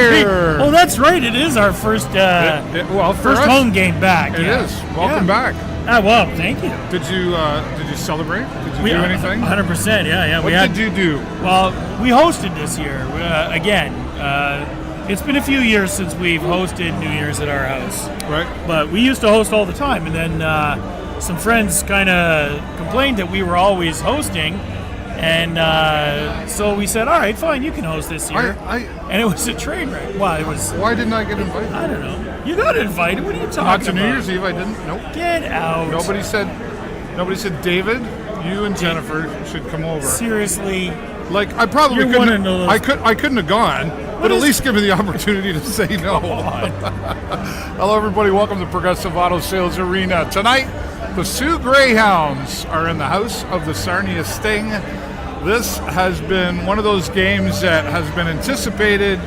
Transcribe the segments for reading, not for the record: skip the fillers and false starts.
here. Oh, that's right. It is our first first home game back. It is. Welcome back. Well, thank you. Did you celebrate? Did you do anything? 100%. Yeah. What did you do? Well, we hosted this year again. It's been a few years since we've hosted New Year's at our house. Right. But we used to host all the time, and then some friends kind of complained that we were always hosting, and so we said, all right, fine, you can host this year. And it was a train wreck. Well, it was. Why didn't I get invited? I don't know. You got invited. What are you talking about? Not to New Year's Eve, I didn't. Nope. Get out. Nobody said, David, you and Jennifer should come over. Seriously? Like, I probably couldn't. I couldn't have gone, but at least give me the opportunity to say no. Hello, everybody. Welcome to Progressive Auto Sales Arena. Tonight, the Sioux Greyhounds are in the house of the Sarnia Sting. This has been one of those games that has been anticipated,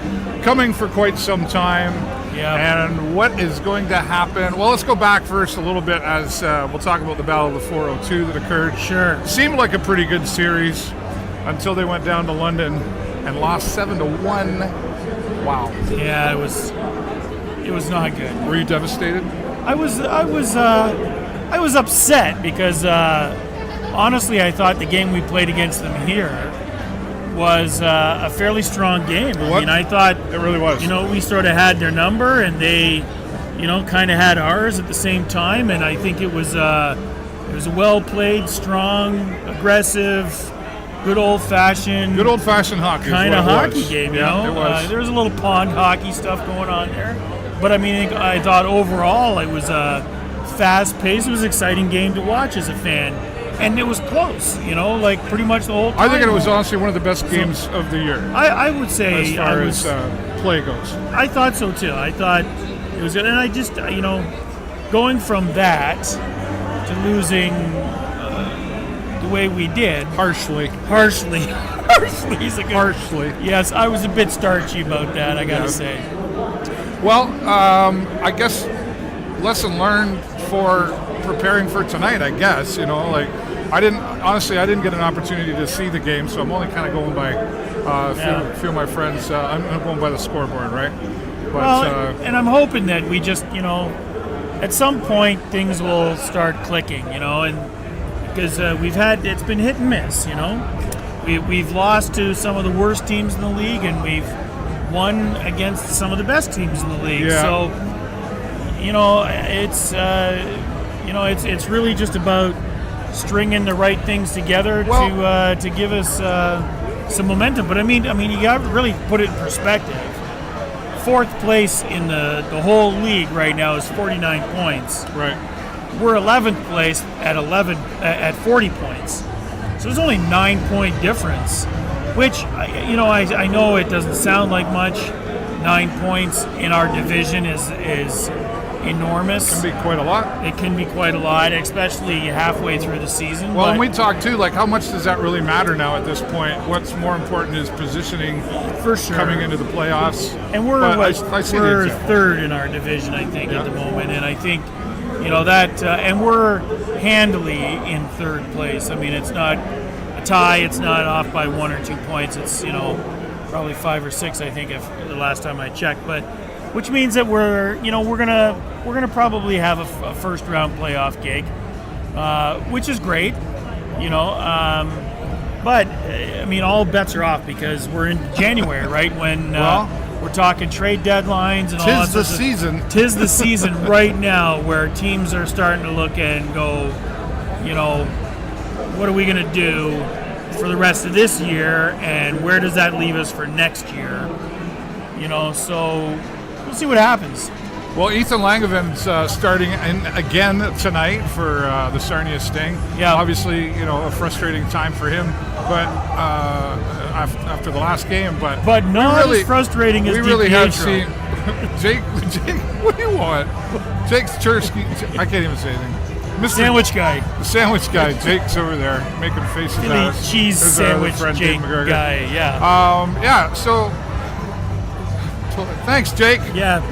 coming for quite some time. Yeah. And what is going to happen? Well, let's go back first a little bit as we'll talk about the Battle of the 402 that occurred. Sure. Seemed like a pretty good series until they went down to London and lost 7-1. Wow. Yeah, it was not good. Were you devastated? I was upset because honestly, I thought the game we played against them here was a fairly strong game. I mean, I thought it really was. We sort of had their number, and they, kind of had ours at the same time. And I think it was a well played, strong, aggressive, good old fashioned hockey kind of hockey game. It was. There was a little pond hockey stuff going on there, but I mean, I thought overall it was a fast paced. It was an exciting game to watch as a fan. And it was close, like pretty much the whole time. I think it was honestly one of the best games of the year. I would say, as far as play goes. I thought so too. I thought it was good, and I just, going from that to losing the way we did, harshly. Is a good, harshly. Yes, I was a bit starchy about that. I gotta say. Well, I guess lesson learned for preparing for tonight, I guess. I didn't get an opportunity to see the game, so I'm only kind of going by a few of my friends. I'm going by the scoreboard, right? But, and I'm hoping that we just, at some point things will start clicking, and because it's been hit and miss, we've lost to some of the worst teams in the league, and we've won against some of the best teams in the league. Yeah. So, it's really just about stringing the right things together to give us some momentum. But I mean, you got to really put it in perspective. Fourth place in the whole league right now is 49 points. Right. We're 11th place at 40 points. So there's only 9-point difference, which I know it doesn't sound like much. 9 points in our division is enormous. It can be quite a lot. It can be quite a lot, especially halfway through the season. Well, and we talked too, like, how much does that really matter now at this point? What's more important is positioning for sure coming into the playoffs. And we're third in our division, I think, at the moment. And I think, and we're handily in third place. I mean, it's not a tie. It's not off by 1 or 2 points. It's, probably 5 or 6, I think, if the last time I checked. But which means that we're gonna probably have a first round playoff gig, which is great, but I mean, all bets are off because we're in January, right? When we're talking trade deadlines and all that. Tis the season. Tis the season right now where teams are starting to look and go, what are we gonna do for the rest of this year, and where does that leave us for next year? So we'll see what happens. Well, Ethan Langevin's starting again tonight for the Sarnia Sting. Yeah. Obviously, a frustrating time for him, but after the last game. But not as frustrating as we really have DiPietro. seen Jake. What do you want? Jake Chersky. I can't even say anything. Sandwich guy. The sandwich guy. Jake's over there making faces at us. Cheese sandwich Jake guy. Yeah. So thanks, Jake. Yeah.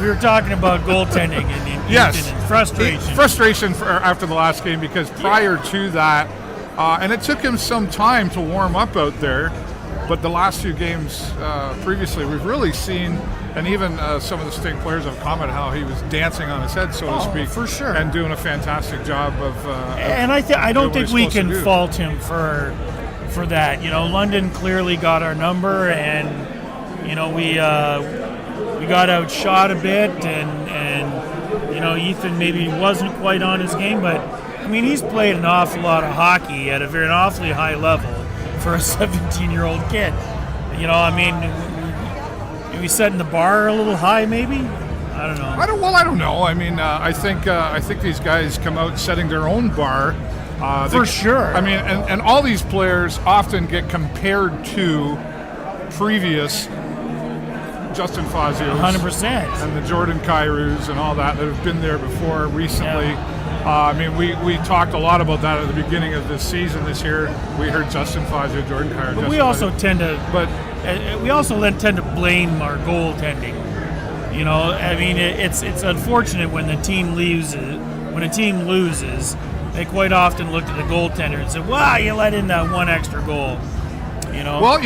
We were talking about goaltending and yes, and frustration. Frustration after the last game because prior to that, and it took him some time to warm up out there, But the last few games previously, we've really seen, and even some of the Sting players have commented how he was dancing on his head, so to speak, for sure, and doing a fantastic job of. And I don't think we can fault him for that. London clearly got our number, and we got outshot a bit, and Ethan maybe wasn't quite on his game, but I mean he's played an awful lot of hockey at an awfully high level for a 17-year-old kid. Are we setting the bar a little high, maybe? I don't know. I don't know. I mean, I think these guys come out setting their own bar. For sure. I mean, and all these players often get compared to previous Justin Fazios, 100%, and the Jordan Kyrous and all that have been there before recently. I mean, we talked a lot about that at the beginning of this season this year. We heard Justin Fazio, Jordan Kyrous. But we also tend to blame our goaltending. I mean, it's unfortunate when the team loses. When a team loses, they quite often look at the goaltender and say, "Wow, you let in that one extra goal." Well,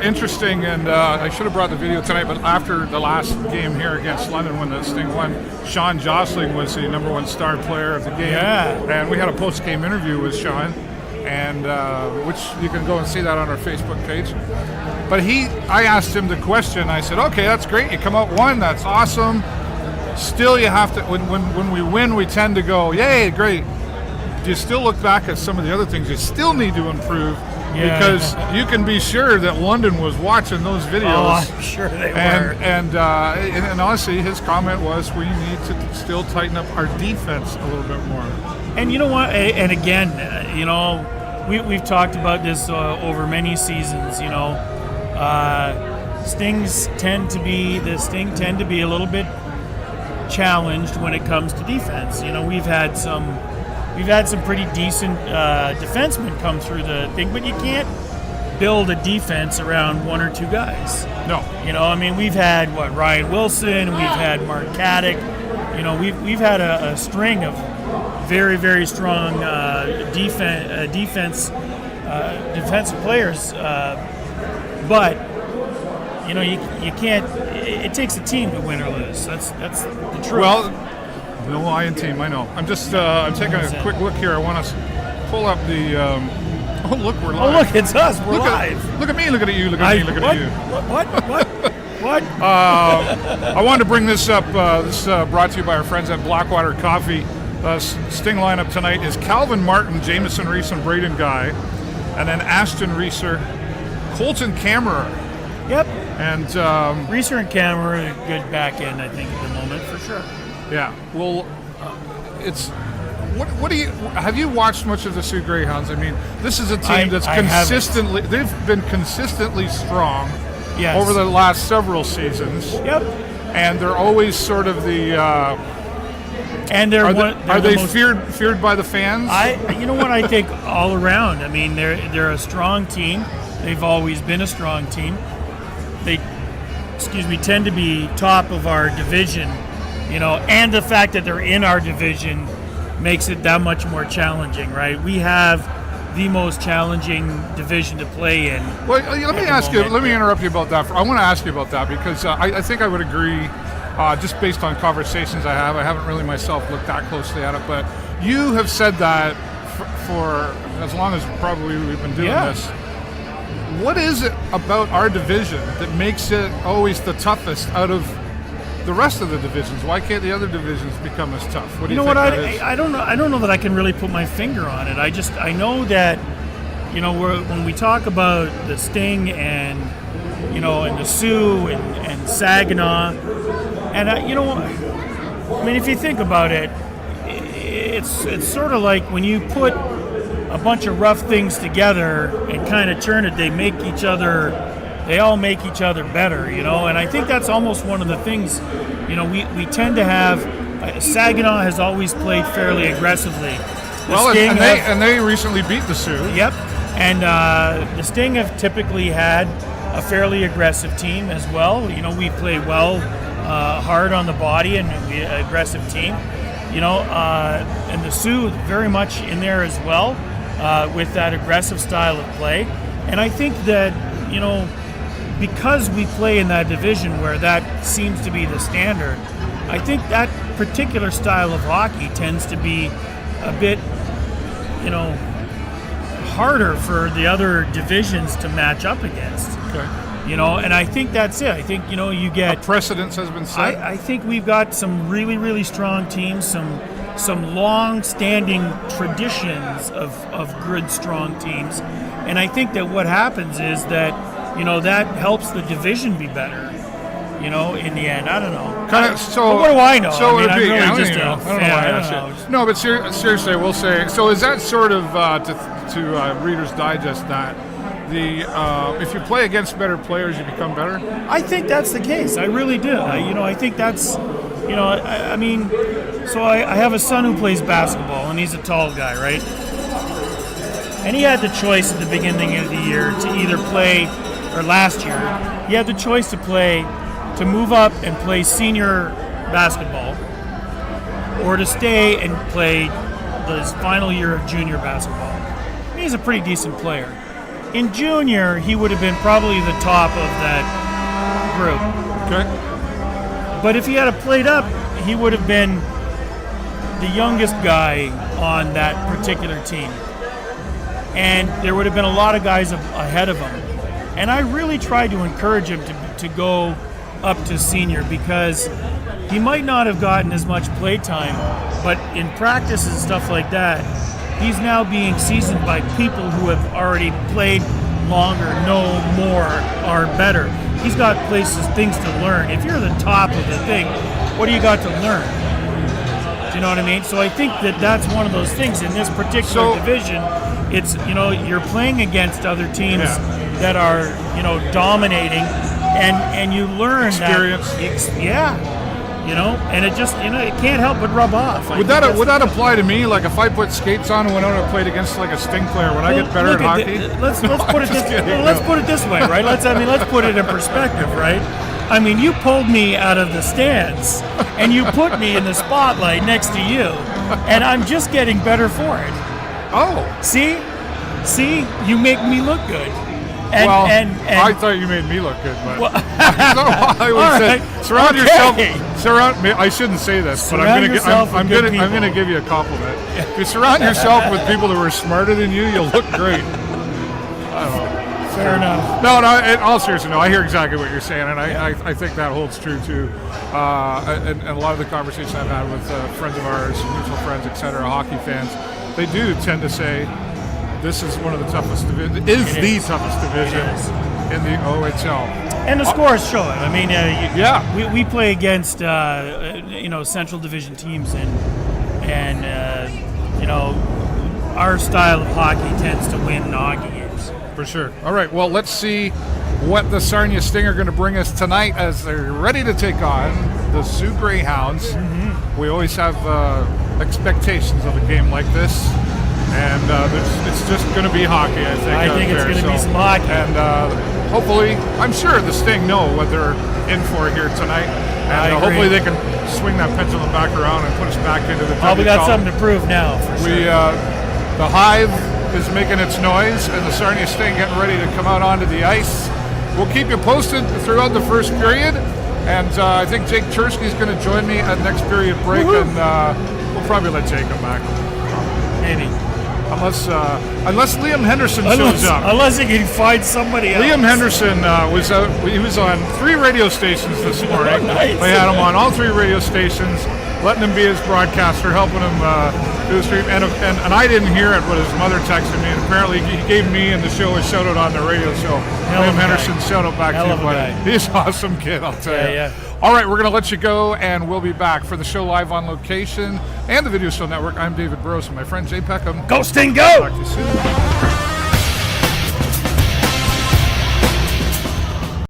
interesting, and I should have brought the video tonight, but after the last game here against London when the Sting won, Sean Jostling was the number one star player of the game. Yeah. And we had a post-game interview with Sean, and which you can go and see that on our Facebook page. But I asked him the question. I said, okay, that's great. You come out one, that's awesome. Still, you have to, when we win, we tend to go, yay, great. Do you still look back at some of the other things you still need to improve? Yeah. Because you can be sure that London was watching those videos. Oh, I'm sure they were. And honestly, his comment was, we need to still tighten up our defense a little bit more. And you know what? And again, we've talked about this over many seasons. Sting tend to be a little bit challenged when it comes to defense. We've had some pretty decent defensemen come through the thing, but you can't build a defense around one or two guys. No. We've had Ryan Wilson, we've had Mark Caddick. We've had a string of very, very strong defensive players, but you can't. It takes a team to win or lose. That's the truth. Well. No Lion team, I know. I'm just I'm taking a quick look here. I want to pull up the. Oh look, we're live. Oh look, it's us. We're live. Look at me. Look at you. Look at me. Look at you. What? I wanted to bring this up. This is brought to you by our friends at Blackwater Coffee. Sting lineup tonight is Calvin Martin, Jamison Reese, and Braden Guy, and then Ashton Reeser, Colton Kammerer. Yep. And Reeser and Kammerer are a good back end, I think, at the moment for sure. Yeah, well, it's what do you have you watched much of the Sioux Greyhounds? I mean, this is a team that's consistently they've been consistently strong over the last several seasons. Yep, and they're always sort of the. And are they feared by the fans? You know what, I think all around. I mean, they're a strong team. They've always been a strong team. They, tend to be top of our division. And the fact that they're in our division makes it that much more challenging, right? We have the most challenging division to play in. Well, let me interrupt you about that. I want to ask you about that because I think I would agree, just based on conversations I haven't really myself looked that closely at it, but you have said that for as long as probably we've been doing this. What is it about our division that makes it always the toughest out of the rest of the divisions? Why can't the other divisions become as tough? What do you think that is? I don't know. I don't know that I can really put my finger on it. I know that when we talk about the Sting and and the Sioux and Saginaw, and if you think about it, it's sort of like when you put a bunch of rough things together and kind of churn it, they all make each other better, and I think that's almost one of the things, we tend to have. Saginaw has always played fairly aggressively. And they recently beat the Sioux. Yep, and the Sting have typically had a fairly aggressive team as well. We play well, hard on the body, and we aggressive team. And the Sioux very much in there as well, with that aggressive style of play. And I think that because we play in that division where that seems to be the standard, I think that particular style of hockey tends to be a bit, harder for the other divisions to match up against. Okay. And I think that's it. I think, you get... A precedence has been set? I think we've got some really, really strong teams, some long-standing traditions of good, strong teams. And I think that what happens is that, that helps the division be better, in the end. I don't know. So what do I know? So I'm really just I don't know why I asked you. No, but seriously, we'll say, so is that sort of, to Reader's Digest that, if you play against better players, you become better? I think that's the case. I really do. I think that's, so I have a son who plays basketball, and he's a tall guy, right? And he had the choice at the beginning of the year to either play, or last year, he had the choice to move up and play senior basketball, or to stay and play his final year of junior basketball. And he's a pretty decent player. In junior, he would have been probably the top of that group. Okay. But if he had played up, he would have been the youngest guy on that particular team. And there would have been a lot of guys ahead of him. And I really tried to encourage him to go up to senior, because he might not have gotten as much play time, but in practice and stuff like that, he's now being seasoned by people who have already played longer, know more, are better. He's got things to learn. If you're the top of the thing, what do you got to learn? Do you know what I mean? So I think that's one of those things in this particular division. It's, you're playing against other teams that are, dominating, and you learn experience. And it just, it can't help but rub off. Would that apply to me? Like if I put skates on and went out and played against like a Sting player, would I get better at hockey? Let's put it this way, right? Let's put it in perspective, right? I mean, you pulled me out of the stands and you put me in the spotlight next to you, and I'm just getting better for it. Oh, see, you make me look good. And I thought you made me look good, but I would say surround yourself. I shouldn't say this, but I'm going to give you a compliment. If you surround yourself with people who are smarter than you, you'll look great. I don't know. Fair enough. No, in all seriousness, I hear exactly what you're saying, and I think that holds true too. And a lot of the conversations I've had with friends of ours, mutual friends, etc., hockey fans, they do tend to say, this is one of the toughest divisions. The toughest division in the OHL. And the scores show it. I mean, we play against Central Division teams, and our style of hockey tends to win hockey games. For sure. All right. Well, let's see what the Sarnia Sting are going to bring us tonight as they're ready to take on the Sioux Greyhounds. Mm-hmm. We always have expectations of a game like this. And it's just going to be hockey, I think. I think it's going to be some hockey. And hopefully, I'm sure the Sting know what they're in for here tonight. And hopefully they can swing that pendulum back around and put us back into the we got something to prove now, for sure. The Hive is making its noise, and the Sarnia Sting getting ready to come out onto the ice. We'll keep you posted throughout the first period. And I think Jake Chersky's going to join me at next period break. Woo-hoo. And we'll probably let Jake come back. Maybe. Unless Liam Henderson shows up. Unless he can find somebody else. Liam Henderson was out. He was on 3 radio stations this morning. Nice. They had him on all 3 radio stations, letting him be his broadcaster, helping him do the stream. And I didn't hear it, but his mother texted me, and apparently he gave me and the show a shout out on the radio show. Liam Henderson, shout out back to you, buddy. He's an awesome kid, I'll tell you. Yeah. All right, we're going to let you go, and we'll be back for the show live on location and the Video Show Network. I'm David Burrows, and my friend Jay Peckham. Go Sting, go! Talk to you soon.